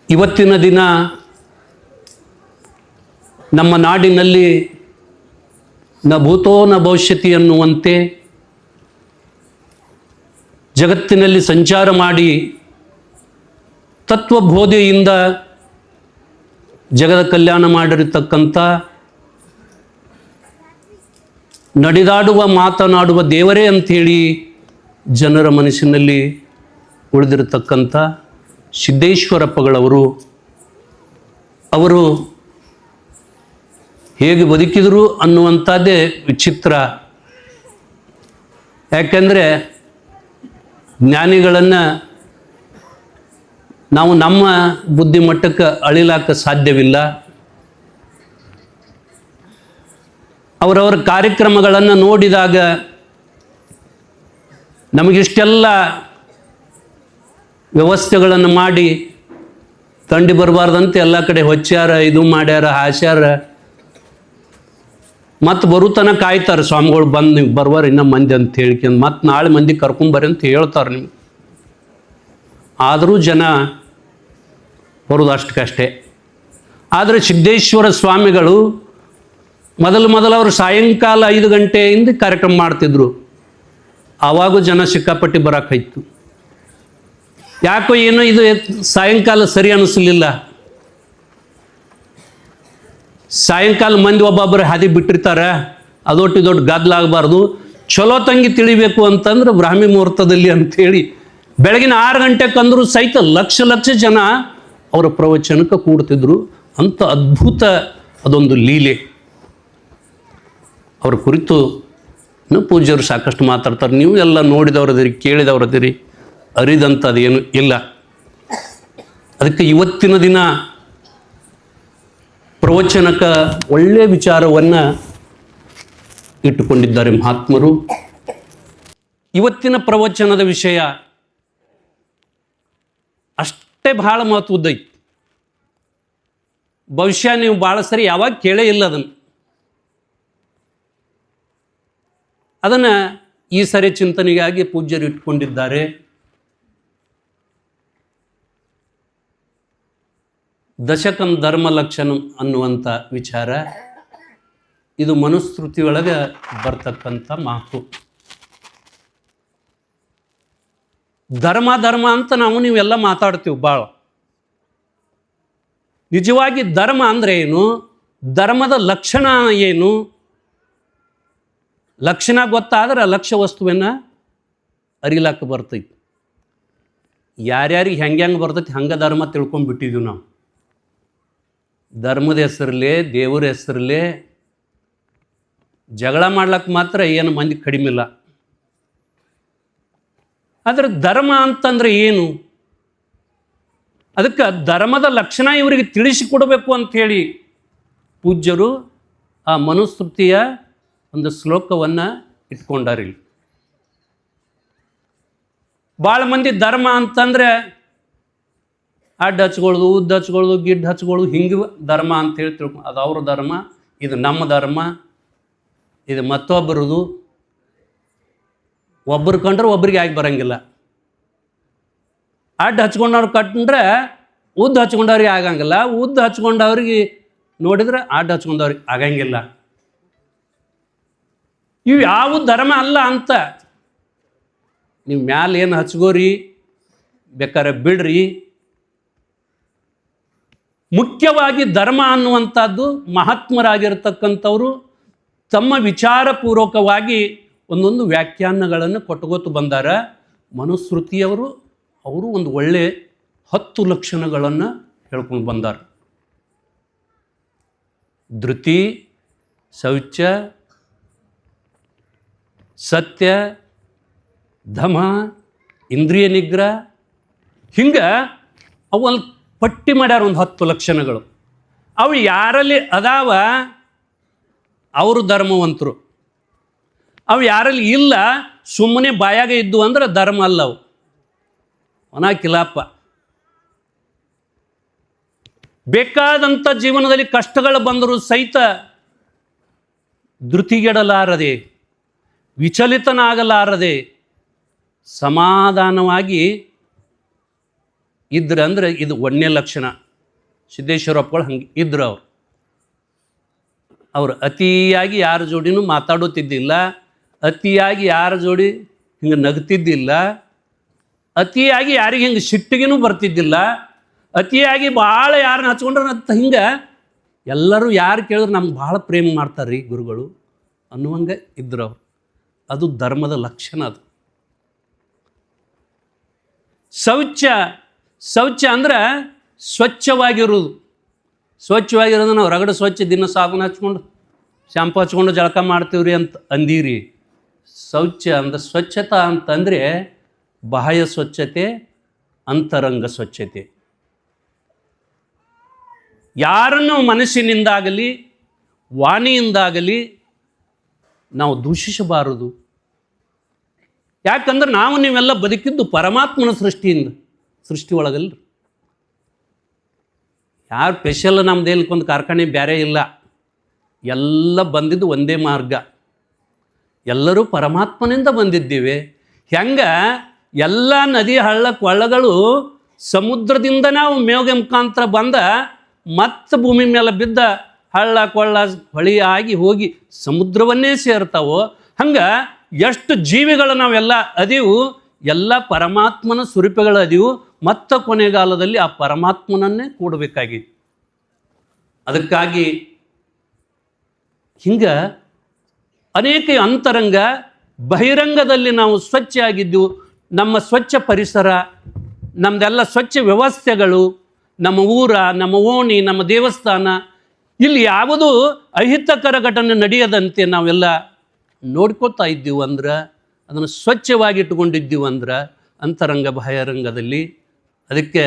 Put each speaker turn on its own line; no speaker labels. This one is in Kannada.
ಇವತ್ತಿನ ದಿನ ನಮ್ಮ ನಾಡಿನಲ್ಲಿ ನ ಭೂತೋ ನ ಭವಿಷ್ಯತಿ ಅನ್ನುವಂತೆ ಜಗತ್ತಿನಲ್ಲಿ ಸಂಚಾರ ಮಾಡಿ ತತ್ವಬೋಧೆಯಿಂದ ಜಗದ ಕಲ್ಯಾಣ ಮಾಡಿರತಕ್ಕಂಥ ನಡೆದಾಡುವ ಮಾತನಾಡುವ ದೇವರೇ ಅಂಥೇಳಿ ಜನರ ಮನಸ್ಸಿನಲ್ಲಿ ಉಳಿದಿರತಕ್ಕಂಥ ಸಿದ್ದೇಶ್ವರಪ್ಪಗಳವರು ಅವರು ಹೇಗೆ ಬದುಕಿದರು ಅನ್ನುವಂಥದ್ದೇ ವಿಚಿತ್ರ. ಯಾಕೆಂದರೆ ಜ್ಞಾನಿಗಳನ್ನು ನಾವು ನಮ್ಮ ಬುದ್ಧಿಮಟ್ಟಕ್ಕೆ ಅಳಿಲಾಕ ಸಾಧ್ಯವಿಲ್ಲ. ಅವರವರ ಕಾರ್ಯಕ್ರಮಗಳನ್ನು ನೋಡಿದಾಗ ನಮಗಿಷ್ಟೆಲ್ಲ ವ್ಯವಸ್ಥೆಗಳನ್ನು ಮಾಡಿ ತಂಡಿ ಬರಬಾರ್ದಂತೆ ಎಲ್ಲ ಕಡೆ ಹೊಚ್ಚಾರ, ಇದು ಮಾಡ್ಯಾರ, ಹಾಸ್ಯಾರ, ಮತ್ತು ಬರುತನ ಕಾಯ್ತಾರೆ ಸ್ವಾಮಿಗಳು ಬಂದು ನೀವು ಬರ್ವಾರ ಇನ್ನೂ ಮಂದಿ ಅಂತ ಹೇಳ್ಕೊಂಡು ಮತ್ತು ನಾಳೆ ಮಂದಿ ಕರ್ಕೊಂಬರ್ರಿ ಅಂತ ಹೇಳ್ತಾರೆ ನಿಮ್ಗೆ. ಆದರೂ ಜನ ಬರೋದು ಅಷ್ಟಕ್ಕಷ್ಟೇ. ಆದರೆ ಸಿದ್ದೇಶ್ವರ ಸ್ವಾಮಿಗಳು ಮೊದಲು ಅವರು ಸಾಯಂಕಾಲ 5 ಗಂಟೆಯಿಂದ ಕಾರ್ಯಕ್ರಮ ಮಾಡ್ತಿದ್ರು. ಆವಾಗೂ ಜನ ಸಿಕ್ಕಾಪಟ್ಟಿ ಬರೋಕ್ಕಾಯ್ತು. ಯಾಕೋ ಏನೋ ಇದು ಸಾಯಂಕಾಲ ಸರಿ ಅನ್ನಿಸ್ಲಿಲ್ಲ. ಸಾಯಂಕಾಲ ಮಂದಿ ಒಬ್ಬೊಬ್ಬರು ಹಾದಿ ಬಿಟ್ಟಿರ್ತಾರೆ, ಅದೊಟ್ಟು ಇದೊಟ್ಟು ಗದ್ದಲಾಗಬಾರ್ದು, ಚಲೋ ತಂಗಿ ತಿಳಿಬೇಕು ಅಂತಂದ್ರೆ ಬ್ರಾಹ್ಮಿ ಮುಹೂರ್ತದಲ್ಲಿ ಅಂಥೇಳಿ ಬೆಳಗಿನ 6 ಗಂಟೆಗೆ ಅಂದರೂ ಸಹಿತ ಲಕ್ಷ ಲಕ್ಷ ಜನ ಅವರ ಪ್ರವಚನಕ್ಕೆ ಕೂಡ್ತಿದ್ರು. ಅಂಥ ಅದ್ಭುತ ಅದೊಂದು ಲೀಲೆ. ಅವ್ರ ಕುರಿತು ಪೂಜ್ಯರು ಸಾಕಷ್ಟು ಮಾತಾಡ್ತಾರೆ. ನೀವು ಎಲ್ಲ ನೋಡಿದವರದಿರಿ, ಕೇಳಿದವರದಿರಿ, ಅರಿದಂಥದ್ದೇನು ಇಲ್ಲ. ಅದಕ್ಕೆ ಇವತ್ತಿನ ದಿನ ಪ್ರವಚನಕ್ಕೆ ಒಳ್ಳೆಯ ವಿಚಾರವನ್ನು ಇಟ್ಟುಕೊಂಡಿದ್ದಾರೆ ಮಹಾತ್ಮರು. ಇವತ್ತಿನ ಪ್ರವಚನದ ವಿಷಯ ಅಷ್ಟೇ ಬಹಳ ಮಹತ್ವದ್ದೈತಿ. ಬಹುಶಃ ನೀವು ಭಾಳ ಸರಿ ಯಾವಾಗ ಕೇಳೇ ಇಲ್ಲ ಅದನ್ನು ಈ ಸರಿ ಚಿಂತನೆಗಾಗಿ ಪೂಜ್ಯರು ಇಟ್ಕೊಂಡಿದ್ದಾರೆ. ದಶಕಂ ಧರ್ಮ ಲಕ್ಷಣಂ ಅನ್ನುವಂಥ ವಿಚಾರ ಇದು ಮನುಸ್ಮೃತಿಯೊಳಗೆ ಬರ್ತಕ್ಕಂಥ ಮಾತು. ಧರ್ಮ ಅಂತ ನೀವೆಲ್ಲ ಮಾತಾಡ್ತೀವಿ ಭಾಳ. ನಿಜವಾಗಿ ಧರ್ಮ ಅಂದರೆ ಏನು, ಧರ್ಮದ ಲಕ್ಷಣ ಏನು, ಲಕ್ಷಣ ಗೊತ್ತಾದ್ರೆ ಲಕ್ಷ್ಯ ವಸ್ತುವನ್ನು ಅರಿಲಾಕ ಬರ್ತೈತಿ. ಯಾರ್ಯಾರಿಗೆ ಹೆಂಗೆ ಬರ್ತೈತಿ ಹಂಗೆ ಧರ್ಮ ತಿಳ್ಕೊಂಡ್ಬಿಟ್ಟಿದ್ದೀವಿ ನಾವು. ಧರ್ಮದ ಹೆಸರಲ್ಲೇ ದೇವರ ಹೆಸರಲ್ಲೇ ಜಗಳ ಮಾಡ್ಲಿಕ್ಕೆ ಮಾತ್ರ ಏನು ಮಂದಿ ಕಡಿಮೆ ಇಲ್ಲ. ಆದರೆ ಧರ್ಮ ಅಂತಂದರೆ ಏನು, ಅದಕ್ಕೆ ಧರ್ಮದ ಲಕ್ಷಣ ಇವರಿಗೆ ತಿಳಿಸಿಕೊಡಬೇಕು ಅಂಥೇಳಿ ಪೂಜ್ಯರು ಆ ಮನುಸ್ಮೃತಿಯ ಒಂದು ಶ್ಲೋಕವನ್ನು ಇಟ್ಕೊಂಡಾರಿಲ್ಲಿ. ಭಾಳ ಮಂದಿ ಧರ್ಮ ಅಂತಂದರೆ ಅಡ್ಡ ಹಚ್ಕೊಳ್ಳೋದು, ಉದ್ದ ಹಚ್ಕೊಳ್ಳೋದು, ಗಿಡ್ಡ ಹಚ್ಕೊಳ್ಳೋದು, ಹಿಂಗೆ ಧರ್ಮ ಅಂತೇಳಿ ತಿಳ್ಕೊಂಡು ಅದು ಅವ್ರ ಧರ್ಮ, ಇದು ನಮ್ಮ ಧರ್ಮ, ಇದು ಮತ್ತೊಬ್ಬರದು. ಒಬ್ಬರು ಕಂಡ್ರೆ ಒಬ್ರಿಗೆ ಆಗಿ ಬರೋಂಗಿಲ್ಲ. ಅಡ್ಡ ಹಚ್ಕೊಂಡವ್ರು ಕಂಡ್ರೆ ಉದ್ದ ಹಚ್ಕೊಂಡವ್ರಿಗೆ ಆಗಂಗಿಲ್ಲ, ಉದ್ದ ಹಚ್ಕೊಂಡವ್ರಿಗೆ ನೋಡಿದ್ರೆ ಅಡ್ಡ ಹಚ್ಕೊಂಡವ್ರಿಗೆ ಆಗಂಗಿಲ್ಲ. ಇವು ಯಾವ ಧರ್ಮ ಅಲ್ಲ ಅಂತ. ನೀವು ಮ್ಯಾಲೆ ಏನು ಹಚ್ಕೋರಿ, ಬೇಕಾದ್ರೆ ಬಿಡ್ರಿ. ಮುಖ್ಯವಾಗಿ ಧರ್ಮ ಅನ್ನುವಂಥದ್ದು ಮಹಾತ್ಮರಾಗಿರ್ತಕ್ಕಂಥವರು ತಮ್ಮ ವಿಚಾರಪೂರ್ವಕವಾಗಿ ಒಂದೊಂದು ವ್ಯಾಖ್ಯಾನಗಳನ್ನು ಕೊಟ್ಕೋತು ಬಂದಾರ. ಮನುಸ್ಮೃತಿಯವರು ಅವರು ಒಂದು ಒಳ್ಳೆ 10 ಲಕ್ಷಣಗಳನ್ನು ಹೇಳ್ಕೊಂಡು ಬಂದಾರ. ಧೃತಿ, ಶೌಚ, ಸತ್ಯ, ಧಮ, ಇಂದ್ರಿಯ ನಿಗ್ರಹ, ಹಿಂಗೆ ಅವು ಒಂದು ಪಟ್ಟಿ ಮಾಡ್ಯಾರ ಒಂದು 10 ಲಕ್ಷಣಗಳು. ಅವು ಯಾರಲ್ಲಿ ಅದಾವ ಅವರು ಧರ್ಮವಂತರು, ಅವು ಯಾರಲ್ಲಿ ಇಲ್ಲ ಸುಮ್ಮನೆ ಬಾಯಾಗ ಇದ್ದು ಅಂದ್ರೆ ಧರ್ಮ ಅಲ್ಲ, ಅವು ಒಣ ಕಿಲಾಪ. ಬೇಕಾದಂಥ ಜೀವನದಲ್ಲಿ ಕಷ್ಟಗಳು ಬಂದರೂ ಸಹಿತ ಧೃತಿಗೆಡಲಾರದೆ, ವಿಚಲಿತನಾಗಲಾರದೆ, ಸಮಾಧಾನವಾಗಿ ಇದ್ರೆ ಅಂದ್ರೆ ಇದು ಒಂದನೇ ಲಕ್ಷಣ. ಸಿದ್ದೇಶ್ವರಪ್ಪಗಳು ಹಂಗೆ ಇದ್ರು. ಅವರು ಅತಿಯಾಗಿ ಯಾರ ಜೋಡಿನೂ ಮಾತಾಡುತ್ತಿದ್ದಿಲ್ಲ, ಅತಿಯಾಗಿ ಯಾರ ಜೋಡಿ ಹಿಂಗೆ ನಗ್ತಿದ್ದಿಲ್ಲ, ಅತಿಯಾಗಿ ಯಾರಿಗೆ ಹಿಂಗೆ ಸಿಟ್ಟಿಗೆನೂ ಬರ್ತಿದ್ದಿಲ್ಲ, ಅತಿಯಾಗಿ ಭಾಳ ಯಾರನ್ನ ಹಚ್ಕೊಂಡ್ರೆ ಹಿಂಗೆ ಎಲ್ಲರೂ ಯಾರು ಕೇಳಿದ್ರು ನಮ್ಗೆ ಭಾಳ ಪ್ರೇಮ ಮಾಡ್ತಾರೆ ರೀ ಗುರುಗಳು ಅನ್ನುವಂಗೆ ಇದ್ರು ಅವರು. ಅದು ಧರ್ಮದ ಲಕ್ಷಣ. ಅದು ಶೌಚ ಅಂದ್ರೆ ಸ್ವಚ್ಛವಾಗಿರೋದು. ಸ್ವಚ್ಛವಾಗಿರೋದು ನಾವು ರಗಡ ಸ್ವಚ್ಛ ದಿನ ಸಾಬೂನು ಹಚ್ಕೊಂಡು ಶಾಂಪು ಹಚ್ಕೊಂಡು ಜಳಕ ಮಾಡ್ತೀವ್ರಿ ಅಂತ ಅಂದೀರಿ. ಶೌಚ ಅಂದ್ರೆ ಸ್ವಚ್ಛತಾ ಅಂತಂದರೆ ಬಾಹ್ಯ ಸ್ವಚ್ಛತೆ, ಅಂತರಂಗ ಸ್ವಚ್ಛತೆ. ಯಾರನ್ನು ಮನಸ್ಸಿನಿಂದಾಗಲಿ ವಾಣಿಯಿಂದಾಗಲಿ ನಾವು ದೂಷಿಸಬಾರದು. ಯಾಕಂದ್ರೆ ನಾವು ನೀವೆಲ್ಲ ಬದುಕಿದ್ದು ಪರಮಾತ್ಮನ ಸೃಷ್ಟಿ ಒಳಗಲ್ಲ. ಯಾರು ಸ್ಪೆಷಲ್ ನಮ್ದೇಲ್ಕೊಂದು ಕಾರ್ಖಾನೆ ಬೇರೆ ಇಲ್ಲ, ಎಲ್ಲ ಬಂದಿದ್ದು ಒಂದೇ ಮಾರ್ಗ. ಎಲ್ಲರೂ ಪರಮಾತ್ಮನಿಂದ ಬಂದಿದ್ದೀವಿ. ಹೆಂಗೆ ಎಲ್ಲ ನದಿ ಹಳ್ಳ ಕೊಳ್ಳಗಳು ಸಮುದ್ರದಿಂದ ನಾವು ಮೇವಿಗೆ ಮುಖಾಂತರ ಬಂದ ಮತ್ತೆ ಭೂಮಿ ಮೇಲೆ ಬಿದ್ದ ಹಳ್ಳ ಕೊಳ್ಳ ಹೊಳಿ ಆಗಿ ಹೋಗಿ ಸಮುದ್ರವನ್ನೇ ಸೇರ್ತಾವೋ, ಹಂಗೆ ಎಷ್ಟು ಜೀವಿಗಳು ನಾವೆಲ್ಲ ಅದೀವು, ಎಲ್ಲ ಪರಮಾತ್ಮನ ಸ್ವರೂಪಗಳು ಅದೀವು. ಮತ್ತು ಕೊನೆಗಾಲದಲ್ಲಿ ಆ ಪರಮಾತ್ಮನನ್ನೇ ಕೂಡಬೇಕಾಗಿತ್ತು. ಅದಕ್ಕಾಗಿ ಹಿಂಗೆ ಅನೇಕ ಅಂತರಂಗ ಬಹಿರಂಗದಲ್ಲಿ ನಾವು ಸ್ವಚ್ಛ ಆಗಿದ್ದೆವು. ನಮ್ಮ ಸ್ವಚ್ಛ ಪರಿಸರ, ನಮ್ಮದೆಲ್ಲ ಸ್ವಚ್ಛ ವ್ಯವಸ್ಥೆಗಳು, ನಮ್ಮ ಊರ, ನಮ್ಮ ಓಣಿ, ನಮ್ಮ ದೇವಸ್ಥಾನ, ಇಲ್ಲಿ ಯಾವುದೂ ಅಹಿತಕರ ಘಟನೆ ನಡೆಯದಂತೆ ನಾವೆಲ್ಲ ನೋಡ್ಕೋತಾ ಇದ್ದೀವಿ ಅಂದ್ರೆ, ಅದನ್ನು ಸ್ವಚ್ಛವಾಗಿ ಇಟ್ಕೊಂಡಿದ್ದೀವಿ ಅಂದ್ರೆ ಅಂತರಂಗ ಬಹಿರಂಗದಲ್ಲಿ. ಅದಕ್ಕೆ